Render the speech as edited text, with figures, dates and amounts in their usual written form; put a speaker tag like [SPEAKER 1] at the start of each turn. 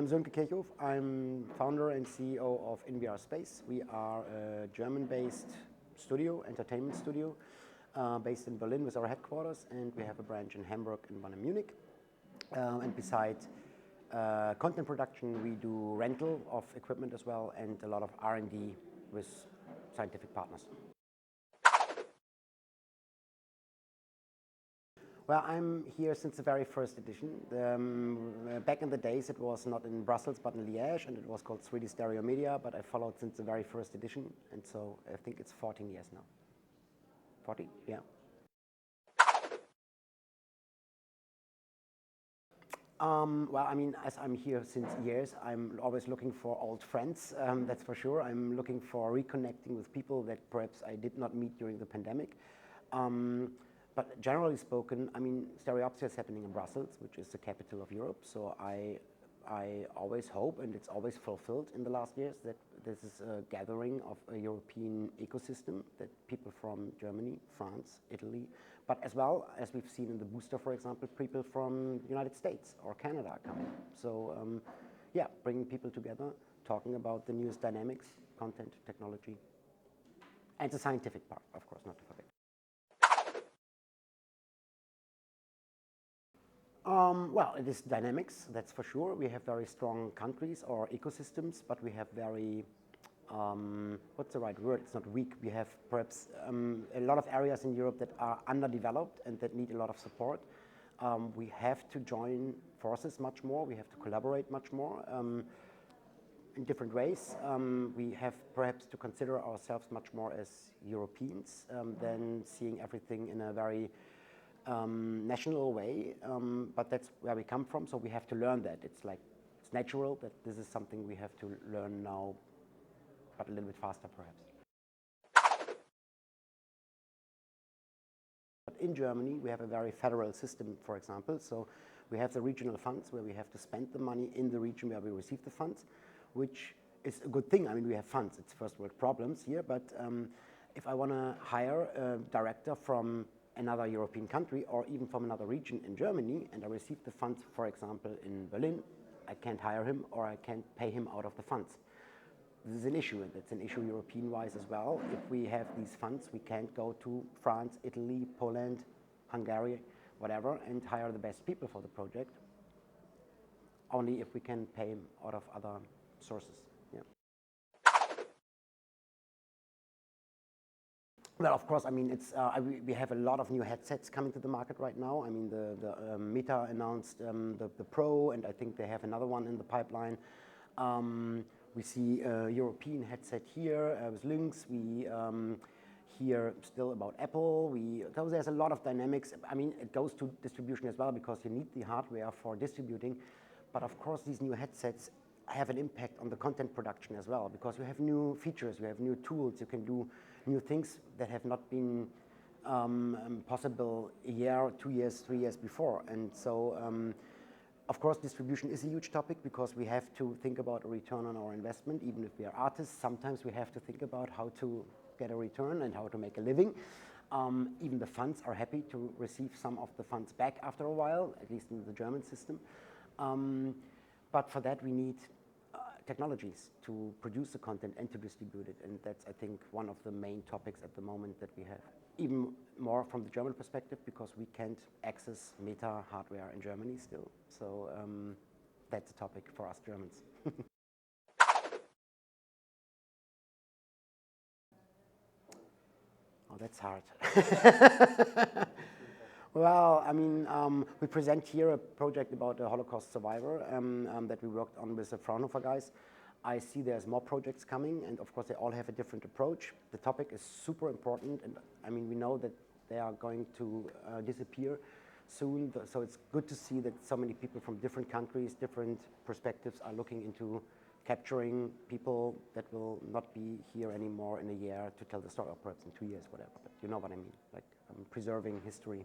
[SPEAKER 1] I'm Sönke KIRCHHOF. I'm founder and CEO of InVR Space. We are a German-based studio, entertainment studio, based in Berlin with our headquarters, and we have a branch in Hamburg and one in Munich. And besides content production, we do rental of equipment as well, and a lot of R&D with scientific partners. Well, I'm here since the very first edition. Back in the days, it was not in Brussels, but in Liège, and it was called 3D Stereo Media, but I followed since the very first edition, and so I think it's 14 years now. 40? Yeah. Well, I mean, as I'm here since years, I'm always looking for old friends, that's for sure. I'm looking for reconnecting with people that perhaps I did not meet during the pandemic. But generally spoken, I mean, Stereopsia is happening in Brussels, which is the capital of Europe. So I always hope, and it's always fulfilled in the last years, that this is a gathering of a European ecosystem, that people from Germany, France, Italy, but as well as we've seen in the booster, for example, people from the United States or Canada are coming. So yeah, bringing people together, talking about the newest dynamics, content, technology, and the scientific part, of course, not to forget. Well, it is dynamics, that's for sure. We have very strong countries or ecosystems, but we have very, what's the right word? It's not weak. We have perhaps a lot of areas in Europe that are underdeveloped and that need a lot of support. We have to join forces much more. We have to collaborate much more in different ways. We have perhaps to consider ourselves much more as Europeans than seeing everything in a very national way, but that's where we come from, so we have to learn that. It's natural that this is something we have to learn now, but a little bit faster perhaps. But in Germany, we have a very federal system, for example, so we have the regional funds where we have to spend the money in the region where we receive the funds, which is a good thing. I mean, we have funds, it's first world problems here, but if I want to hire a director from another European country or even from another region in Germany, and I receive the funds, for example, in Berlin, I can't hire him or I can't pay him out of the funds. This is an issue, and it's an issue European-wise as well. If we have these funds, we can't go to France, Italy, Poland, Hungary, whatever, and hire the best people for the project, only if we can pay him out of other sources. Yeah. Well, of course, I mean, it's, we have a lot of new headsets coming to the market right now. I mean, the Meta announced the Pro, and I think they have another one in the pipeline. We see a European headset here with Lynx. We hear still about Apple. So there's a lot of dynamics. I mean, it goes to distribution as well because you need the hardware for distributing. But of course, these new headsets have an impact on the content production as well because you have new features, you have new tools, you can do new things that have not been possible a year, 2 years, 3 years before. And so, of course, distribution is a huge topic because we have to think about a return on our investment. Even if we are artists, sometimes we have to think about how to get a return and how to make a living. Even the funds are happy to receive some of the funds back after a while, at least in the German system. But for that, we need technologies to produce the content and to distribute it, and that's, I think, one of the main topics at the moment that we have. Even more from the German perspective, because we can't access Meta hardware in Germany still. So that's a topic for us Germans. Oh, that's hard. Well, I mean, we present here a project about a Holocaust survivor that we worked on with the Fraunhofer guys. I see there's more projects coming, and of course they all have a different approach. The topic is super important, and I mean, we know that they are going to disappear soon, so it's good to see that so many people from different countries, different perspectives are looking into capturing people that will not be here anymore in a year to tell the story, or perhaps in 2 years, whatever, but you know what I mean, like preserving history.